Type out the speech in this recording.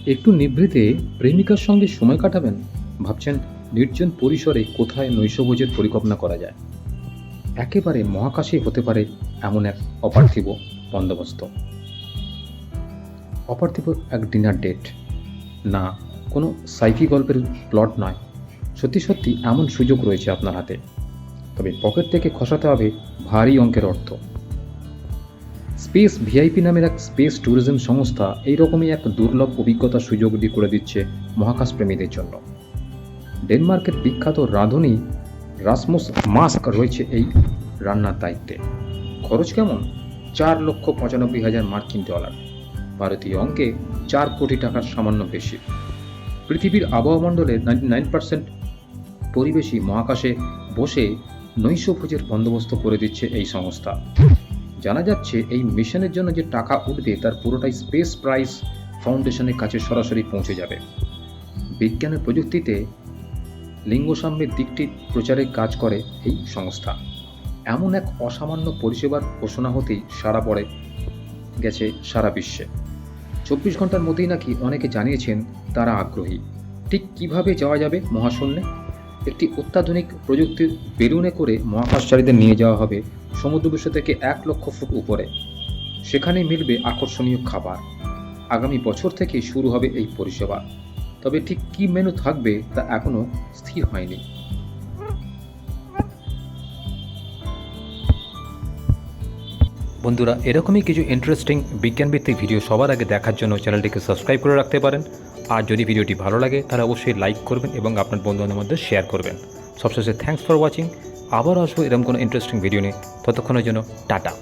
একটু নিভৃতে প্রেমিকার সঙ্গে সময় কাটাবেন, ভাবছেন নির্জন পরিসরে কোথায় নৈশভোজের পরিকল্পনা করা যায়। একেবারে মহাকাশে হতে পারে এমন এক অপার্থিব বন্দোবস্ত, অপার্থিব এক ডিনার ডেট। না, কোনো সাইফি গল্পের প্লট নয়, সত্যি সত্যি এমন সুযোগ রয়েছে আপনার হাতে। তবে পকেট থেকে খসাতে হবে ভারী অঙ্কের অর্থ। স্পেস ভিআইপি নামের এক স্পেস ট্যুরিজম সংস্থা এইরকমই এক দুর্লভ অভিজ্ঞতার সুযোগ দিয়ে করে দিচ্ছে মহাকাশ প্রেমীদের জন্য। ডেনমার্কের বিখ্যাত রাঁধুনি রাসমুস মাস্ক রয়েছে এই রান্নার দায়িত্বে। খরচ কেমন? 4,95,000 মার্কিন ডলার, ভারতীয় অঙ্কে 4 কোটি টাকার সামান্য বেশি। পৃথিবীর আবহাওয়ামণ্ডলের 99% পরিবেশই মহাকাশে বসে নৈশভোজের বন্দোবস্ত করে দিচ্ছে এই সংস্থা। জানা যাচ্ছে এই মিশনের জন্য যে টাকা উঠবে তার পুরোটাই স্পেস প্রাইস ফাউন্ডেশনের কাছে সরাসরি পৌঁছে যাবে। বিজ্ঞানের প্রযুক্তিতে লিঙ্গসাম্যের দিকটি প্রচারে কাজ করে এই সংস্থা। এমন এক অসামান্য পরিষেবার ঘোষণা হতেই সাড়া পড়ে গেছে সারা বিশ্বে। 24 ঘন্টার মধ্যেই নাকি অনেকে জানিয়েছেন তারা আগ্রহী। ঠিক কিভাবে যাওয়া যাবে মহাশূন্যে? একটি অত্যাধুনিক প্রযুক্তির বেলুনে করে মহাকাশচারীদের নিয়ে যাওয়া হবে সমুদ্রপৃষ্ঠ থেকে 1,00,000 ফুট উপরে। সেখানে মিলবে আকর্ষণীয় খাবার। আগামী বছর থেকেই শুরু হবে এই পরিষেবা। তবে ঠিক কী মেনু থাকবে তা এখনও স্থির হয়নি। বন্ধুরা, এরকমই কিছু ইন্টারেস্টিং বিজ্ঞানভিত্তিক ভিডিও সবার আগে দেখার জন্য চ্যানেলটিকে সাবস্ক্রাইব করে রাখতে পারেন। আর যদি ভিডিওটি ভালো লাগে তাহলে অবশ্যই লাইক করবেন এবং আপনার বন্ধুদের মধ্যে শেয়ার করবেন। সবশেষে থ্যাঙ্কস ফর ওয়াচিং। আবার আসবো এরকম কোনো ইন্টারেস্টিং ভিডিও নিয়ে। ততক্ষণের জন্য টাটা।